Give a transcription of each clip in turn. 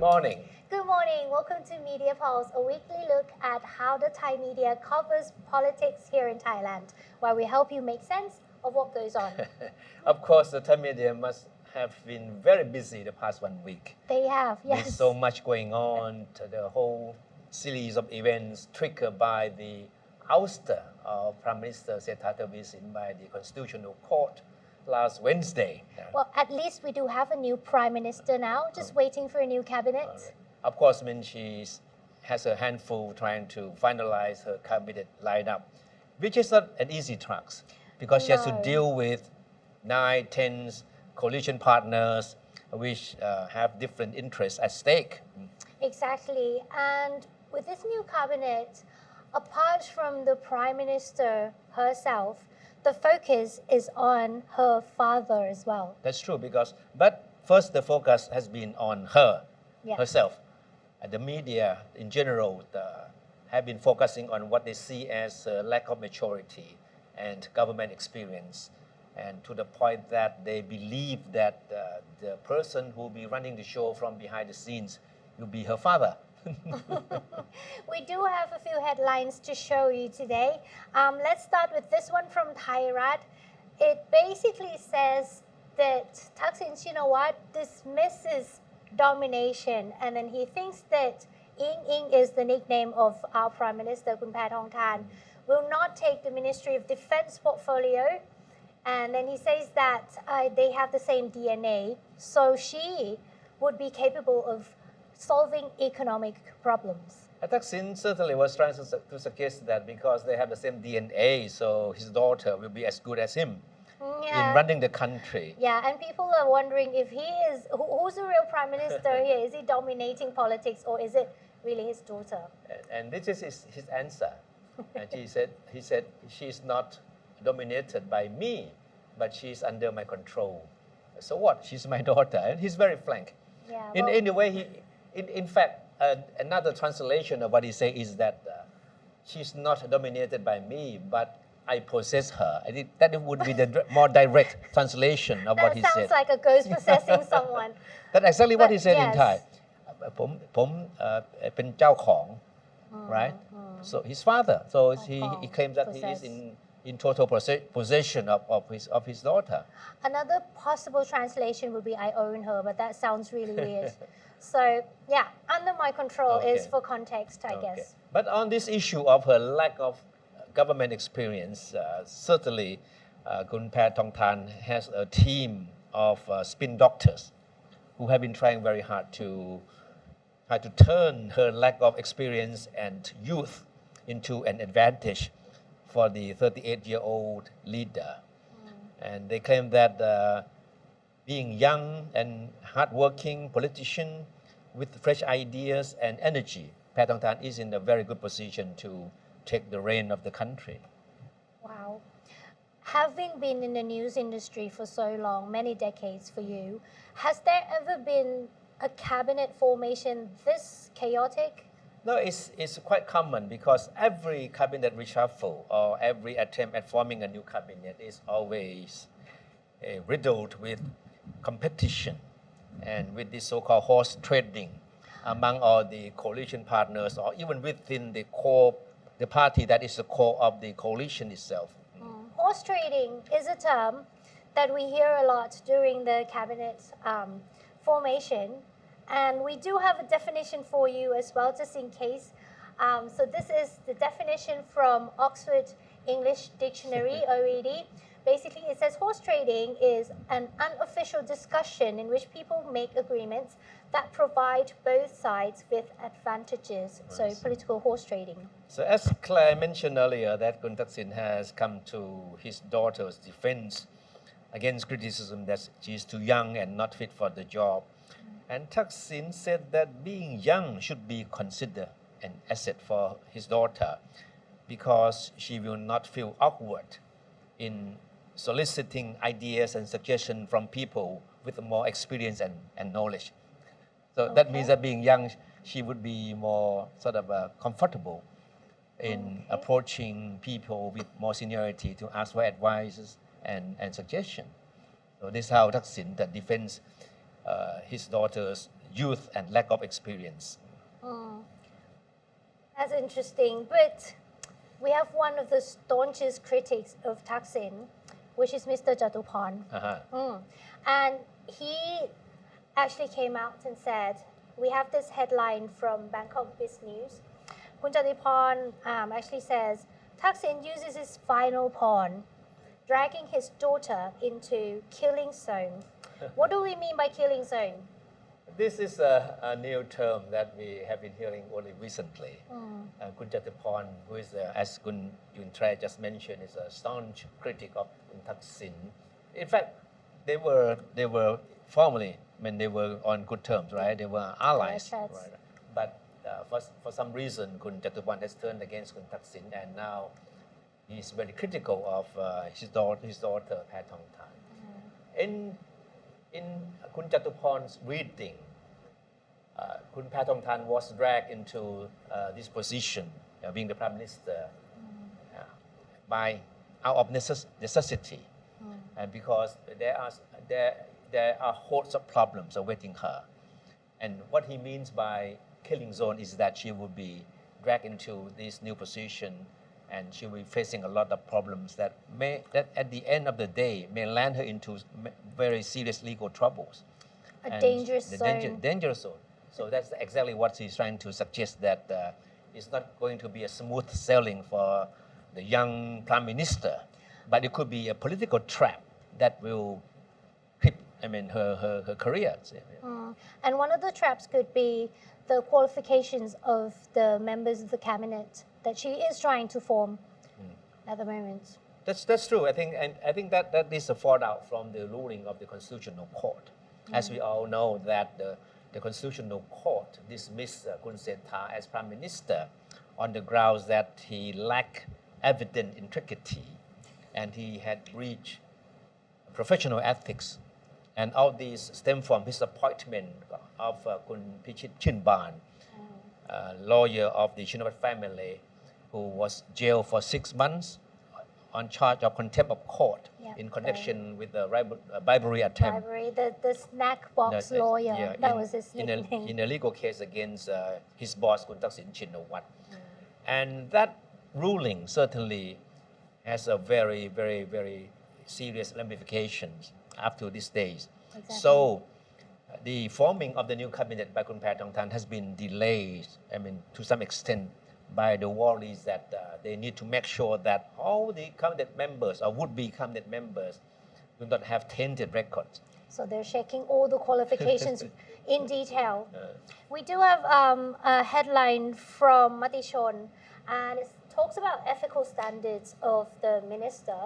morning. Good morning. Welcome to Media Pulse, a weekly look at how the Thai media covers politics here in Thailand, where we help you make sense of what goes on. Of course, the Thai media must have been very busy the past 1 week. They have, yes. With so much going on, the whole series of events triggered by the ouster of Prime Minister Sethar Thavisin by the Constitutional Court last Wednesday. Well, at least we do have a new Prime Minister now, just waiting for a new cabinet. Of course, she has a handful trying to finalize her cabinet lineup, which is not an easy task because she has to deal with 9, 10 coalition partners which have different interests at stake. Exactly. And with this new cabinet, apart from the Prime Minister herself, the focus is on her father as well. That's true but first the focus has been on her, herself. The media in general have been focusing on what they see as a lack of maturity and government experience, and to the point that they believe that the person who will be running the show from behind the scenes will be her father. We do have a few headlines to show you today. Let's start with this one from Thailand. It basically says that Thaksin Shinawatra dismisses domination, and then he thinks that Ying is the nickname of our Prime Minister, Khun Thongtan, will not take the Ministry of Defense portfolio. And then he says that they have the same DNA, so she would be capable of solving economic problems. Thaksin certainly was trying to suggest that because they have the same DNA, so his daughter will be as good as him in running the country. Yeah, and people are wondering if he is, who's the real Prime Minister here? Is he dominating politics or is it really his daughter? And this is his answer. And he said, she's not dominated by me, but she's under my control. So what? She's my daughter. And he's very frank. Yeah, in a way, in fact, another translation of what he said is that she's not dominated by me, but I possess her. I think that would be the more direct translation of what he said. That sounds like a ghost possessing someone. That's exactly what he said in Thai. ผมเป็นเจ้าของ right? So his father. So he claims that he is in total possession of his daughter. Another possible translation would be I own her, but that sounds really weird. So yeah, under my control is for context, I guess. But on this issue of her lack of government experience, certainly Khun Thongtan has a team of spin doctors who have been trying very hard to turn her lack of experience and youth into an advantage for the 38-year-old leader. And they claim that being young and hardworking politician with fresh ideas and energy, Thongtan is in a very good position to take the reign of the country. Wow. Having been in the news industry for so long, many decades for you, has there ever been a cabinet formation this chaotic? No, it's quite common because every cabinet reshuffle or every attempt at forming a new cabinet is always riddled with competition and with this so-called horse trading among all the coalition partners or even within the party that is the core of the coalition itself. Horse trading is a term that we hear a lot during the cabinet formation, and we do have a definition for you as well, just in case. So this is the definition from Oxford English Dictionary, OED. Basically, it says horse trading is an unofficial discussion in which people make agreements that provide both sides with advantages. So political horse trading. So as Clare mentioned earlier, that Khun Thaksin has come to his daughter's defense against criticism that she is too young and not fit for the job. And Thaksin said that being young should be considered an asset for his daughter because she will not feel awkward in soliciting ideas and suggestions from people with more experience and knowledge. So that means that being young, she would be more sort of comfortable in approaching people with more seniority to ask for advice and suggestion. So this is how Thaksin that defends his daughter's youth and lack of experience. That's interesting. But we have one of the staunchest critics of Thaksin, which is Mr. Jatuporn. And he actually came out and said, we have this headline from Bangkok Biz News. Kun Jatuporn actually says, Thaksin uses his final pawn, dragging his daughter into killing zone. What do we mean by killing zone? This is a new term that we have been hearing only recently. Kun Jatuporn, who is, as Kun Yuntrai just mentioned, is a staunch critic of Kun Thaksin. In fact, they were formerly, they were on good terms, right? They were allies. Right? But for some reason, Kun Jatuporn has turned against Kun Thaksin, and now he's very critical of his daughter, Pattongtan. In Kun Jatuporn's reading, Kun Pattongtan was dragged into this position, being the Prime Minister, out of necessity, and because there are hordes of problems awaiting her. And what he means by killing zone is that she will be dragged into this new position, and she will be facing a lot of problems that at the end of the day may land her into very serious legal troubles. Dangerous zone. Dangerous zone. So that's exactly what he's trying to suggest, that it's not going to be a smooth sailing for the young Prime Minister, but it could be a political trap that will cripple her career. And one of the traps could be the qualifications of the members of the cabinet that she is trying to form at the moment. That's true. I think that is a fallout from the ruling of the Constitutional Court. As we all know, that the Constitutional Court dismissed Kun Sethta as Prime Minister on the grounds that he lacked evident integrity and he had breached professional ethics. And all these stem from his appointment of Kun Pichit Chinban, lawyer of the Shinawatra family, who was jailed for 6 months on charge of contempt of court in connection with the bribery attempt. The snack box lawyer, that was his nickname. In a legal case against his boss, Thaksin Shinawatra. And that ruling certainly has a very, very, very serious ramifications up to these days. Exactly. So the forming of the new cabinet by Kun Pattongtan has been delayed, to some extent, by the worries that they need to make sure that all the cabinet members or would-be cabinet members do not have tainted records. So they're checking all the qualifications in detail. We do have a headline from Matichon, and it talks about ethical standards of the minister.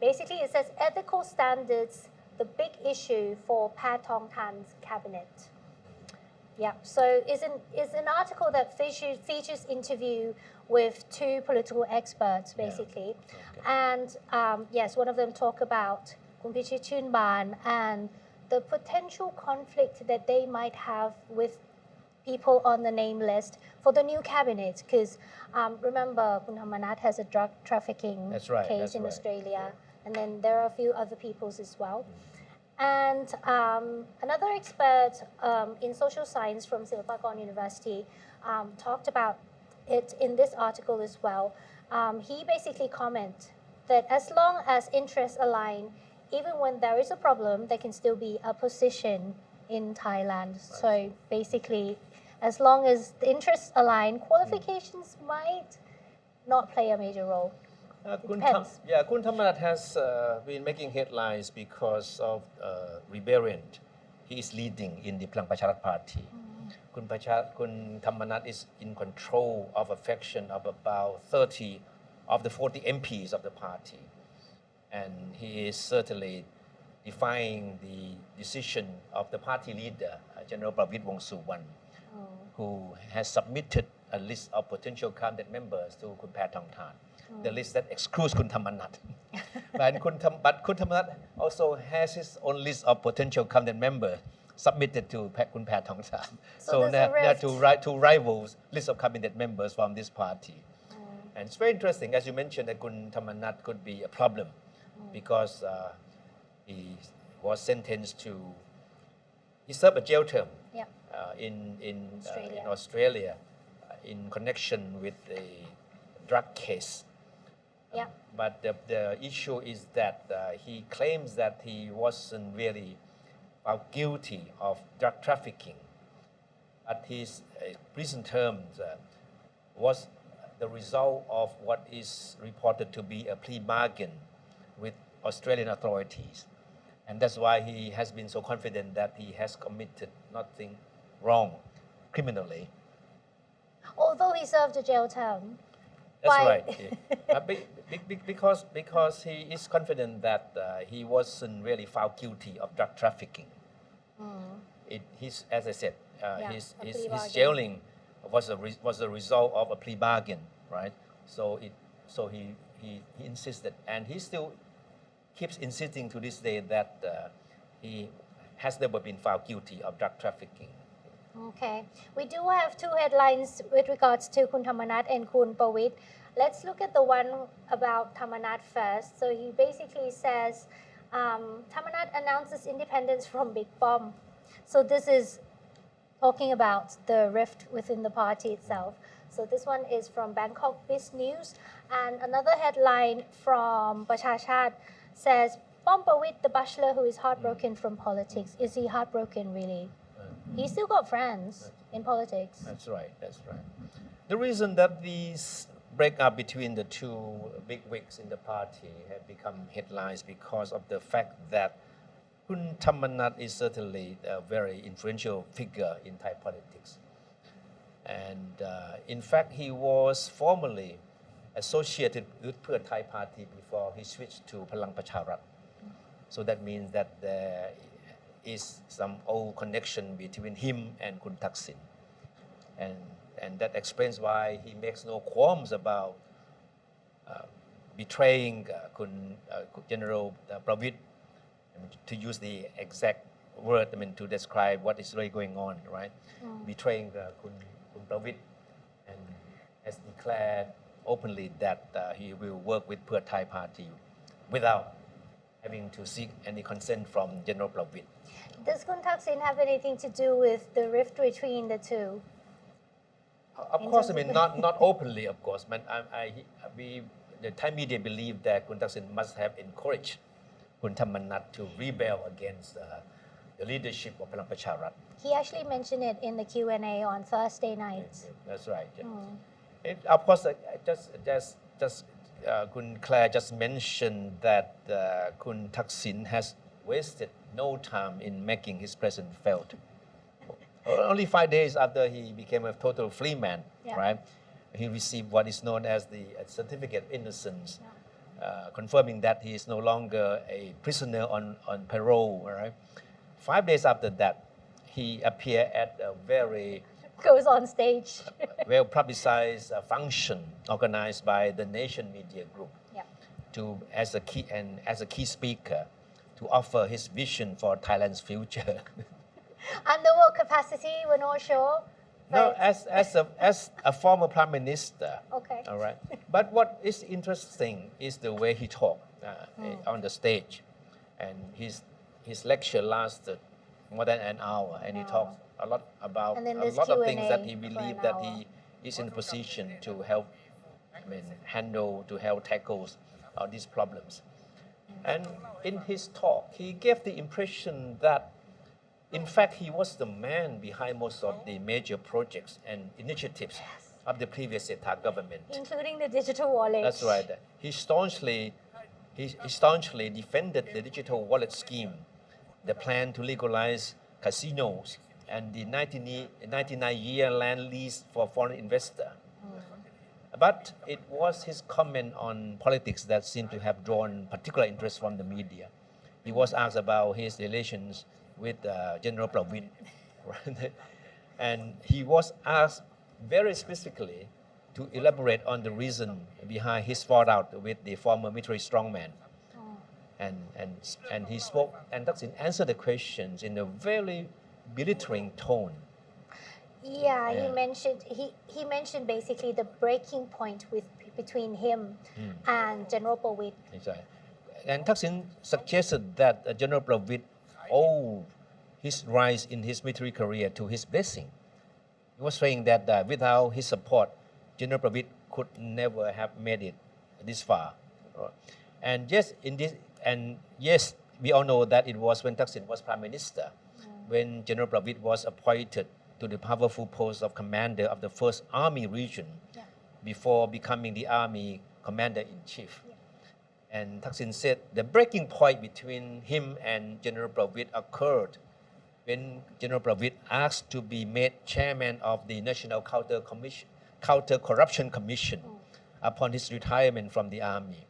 Basically, it says ethical standards, the big issue for Pattongtan's cabinet. Yeah, so it's an article that features interview with 2 political experts, basically. And yes, one of them talk about Kun Pichit Chinban and the potential conflict that they might have with people on the name list for the new cabinet. Because remember, Kun Thammanat has a drug trafficking case in Australia. And then there are a few other peoples as well. And another expert in social science from Silpakorn University talked about it in this article as well. He basically commented that as long as interests align, even when there is a problem, there can still be a position in Thailand. So basically, as long as the interests align, qualifications might not play a major role. Kun Thammanat has been making headlines because of rebellion he is leading in the Phalang Pracharat Party. Kun Thammanat is in control of a faction of about 30 of the 40 MPs of the party. And he is certainly defying the decision of the party leader, General Prawit Wongsuwan, who has submitted a list of potential cabinet members to Kun Pattongtan. The list that excludes Kun Thammanat. But Kun Thammanat also has his own list of potential cabinet members submitted to Kun Pattongtan. So there are two rivals list of cabinet members from this party. And it's very interesting, as you mentioned, that Kun Thammanat could be a problem because he was sentenced to, he served a jail term in Australia in connection with a drug case. Yeah. But the issue is that he claims that he wasn't really found guilty of drug trafficking. But his prison terms was the result of what is reported to be a plea bargain with Australian authorities. And that's why he has been so confident that he has committed nothing wrong criminally. Although he served a jail term. That's Why? right. Yeah. Because he is confident that he wasn't really found guilty of drug trafficking. As I said, his jailing was a result of a plea bargain, right? So he insisted, and he still keeps insisting to this day that he has never been found guilty of drug trafficking. Okay. We do have two headlines with regards to Kun Thamarat and Kun Prawit. Let's look at the one about Thamarat first. So he basically says, Thamarat announces independence from Big Bomb. So this is talking about the rift within the party itself. So this one is from Bangkok Biz News. And another headline from Prachachat says, Pom Prawit, the bachelor who is heartbroken from politics. Is he heartbroken really? He still got friends in politics. That's right. The reason that these breakup between the two big wigs in the party have become headlines because of the fact that Kun Thamarat is certainly a very influential figure in Thai politics. And in fact, he was formerly associated with Pheu Thai party before he switched to Palang Pracharat. So that means that there is some old connection between him and Kun Thaksin. And that explains why he makes no qualms about betraying General Prawit, to use the exact word, to describe what is really going on, right? Betraying Kun Prawit, and has declared openly that he will work with Pheu Thai party without having to seek any consent from General Prawit. Does Kun Thaksin have anything to do with the rift between the two? Of course, not openly, of course, but the Thai media believe that Kun Thaksin must have encouraged Kun Thamarat to rebel against the leadership of Palang Pracharat. He actually mentioned it in the Q&A on Thursday night. That's right. Yeah. Of course, Kun Clare just mentioned that Kun Thaksin has wasted no time in making his presence felt. Only 5 days after he became a total free man, right? He received what is known as the certificate of innocence, confirming that he is no longer a prisoner on parole, right? 5 days after that, he appeared at a very goes on stage. well-publicized function organized by the Nation Media Group as a key speaker to offer his vision for Thailand's future. Under what capacity, we're not sure. No, as a former prime minister. Okay. All right. But what is interesting is the way he talked on the stage, and his lecture lasted more than an hour, and he talked a lot about a lot of things that he believed that he is in a position to help, to help tackle all these problems. And in his talk, he gave the impression that, in fact, he was the man behind most of the major projects and initiatives of the previous Sethar government, including the digital wallet. That's right. He staunchly defended the digital wallet scheme, the plan to legalize casinos, and the 99-year land lease for foreign investor. But it was his comment on politics that seemed to have drawn particular interest from the media. He was asked about his relations with General Prawit, right? And he was asked very specifically to elaborate on the reason behind his fallout with the former military strongman. And he spoke, and Thaksin answered the questions in a very belittling tone. Yeah, he mentioned basically the breaking point between him and General Prawit. Exactly. And Thaksin suggested that General Prawit owed his rise in his military career to his blessing. He was saying that without his support, General Prawit could never have made it this far. And yes, we all know that it was when Thaksin was Prime Minister, when General Prawit was appointed to the powerful post of commander of the First Army Region before becoming the Army Commander-in-Chief. And Thaksin said the breaking point between him and General Prawit occurred when General Prawit asked to be made chairman of the National Counter-Corruption Commission upon his retirement from the army.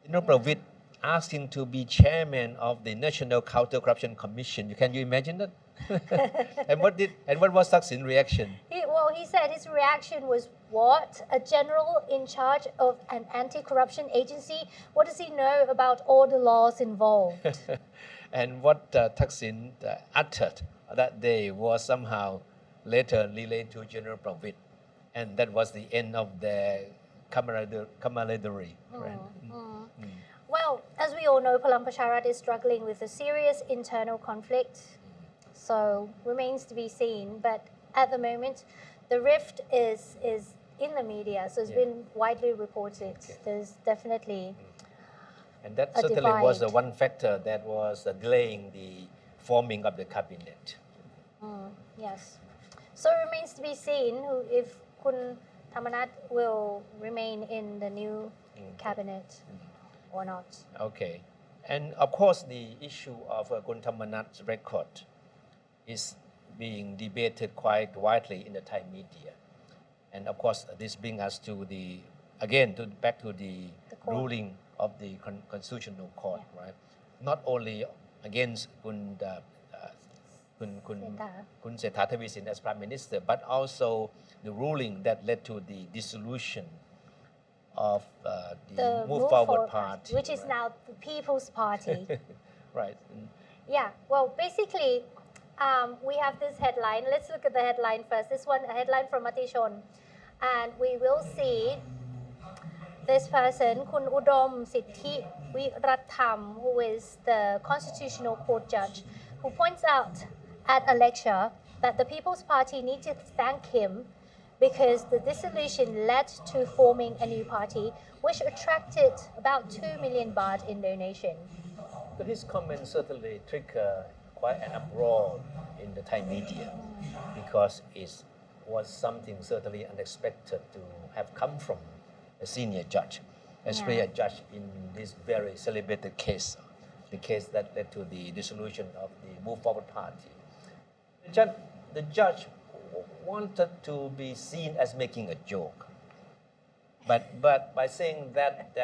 General Prawit asked him to be chairman of the National Counter-Corruption Commission. Can you imagine that? and what was Thaksin's reaction? He said his reaction was, what? A general in charge of an anti-corruption agency? What does he know about all the laws involved? And what Thaksin uttered that day was somehow later relayed to General Prawit. And that was the end of their camaraderie. Right? Well, as we all know, Palang Pracharat is struggling with a serious internal conflict. So remains to be seen. But at the moment, the rift is in the media. So it's been widely reported. There's definitely and that certainly was the one factor that was delaying the forming of the cabinet. Yes. So it remains to be seen if Kun Thamarat will remain in the new cabinet or not. Okay. And of course, the issue of Kun Thamarat's record is being debated quite widely in the Thai media. And of course, this brings us to back to the ruling of the Constitutional Court, right? Not only against Kun Sethar Thavisin as Prime Minister, but also the ruling that led to the dissolution of the Move Forward Party, which is now the People's Party. Right. Yeah. Well, basically, we have this headline. Let's look at the headline first. This one, a headline from Matichon, and we will see this person, Kun Udom Siddhi Wiratham, who is the Constitutional Court judge, who points out at a lecture that the People's Party need to thank him because the dissolution led to forming a new party, which attracted about 2 million baht in donation. So his comments certainly triggered quite an uproar in the Thai media because it was something certainly unexpected to have come from a senior judge, especially a judge in this very celebrated case, the case that led to the dissolution of the Move Forward Party. The judge wanted to be seen as making a joke, but by saying that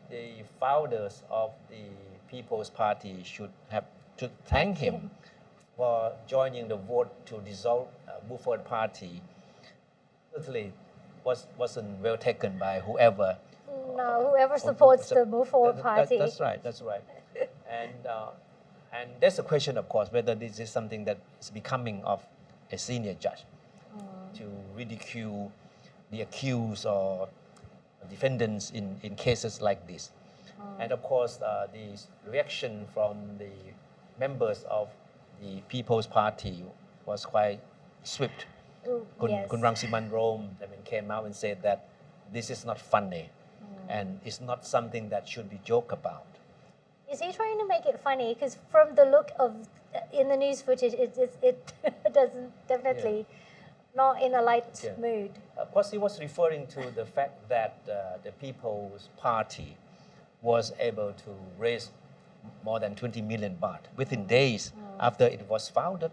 the founders of the People's Party should thank him for joining the vote to dissolve Move Forward Party, certainly wasn't well taken by whoever. No, whoever supports the Move Forward Party. That's right. And that's a question, of course, whether this is something that is becoming of a senior judge to ridicule the accused or defendants in cases like this. And of course, the reaction from the members of the People's Party was quite swift. Kun Rangsiman Rome came out and said that this is not funny and it's not something that should be joked about. Is he trying to make it funny? Because from the look in the news footage, it doesn't definitely not in a light mood. Of course, he was referring to the fact that the People's Party was able to raise more than 20 million baht within days after it was founded,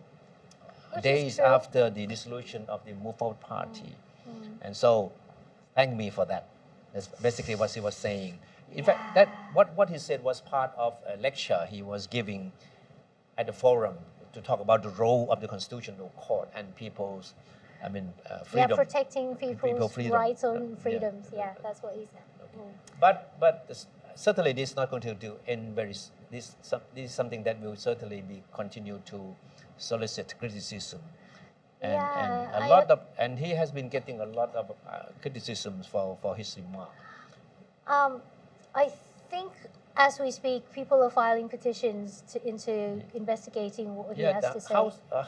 days after the dissolution of the Move Forward Party. And so, thank me for that. That's basically what he was saying. In fact, what he said was part of a lecture he was giving at the forum to talk about the role of the Constitutional Court and people's, freedom. Yeah, protecting people's freedom. Rights and freedoms. Yeah, that's what he said. But certainly this is not going to end this is something that will certainly be continue to solicit criticism. And he has been getting a lot of criticisms for his remark. I think as we speak, people are filing petitions into investigating what he has the to say.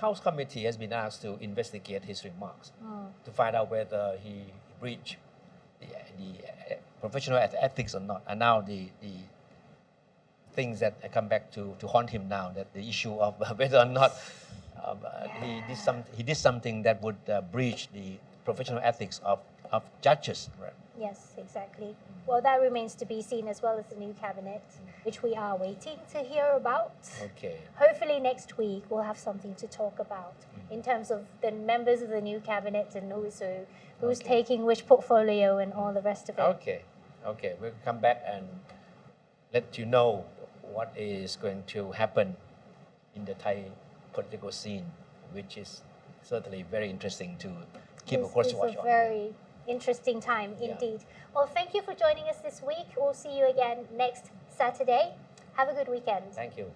House committee has been asked to investigate his remarks to find out whether he breached the professional ethics or not. And now the things that come back to haunt him now, that the issue of whether or not he did something that would breach the professional ethics of judges. Right? Yes, exactly. Well, that remains to be seen, as well as the new cabinet, which we are waiting to hear about. Okay. Hopefully next week we'll have something to talk about in terms of the members of the new cabinet and who's taking which portfolio and all the rest of it. Okay. We'll come back and let you know what is going to happen in the Thai political scene, which is certainly very interesting to keep a close watch on. It's a very interesting time indeed. Well, thank you for joining us this week. We'll see you again next Saturday. Have a good weekend. Thank you.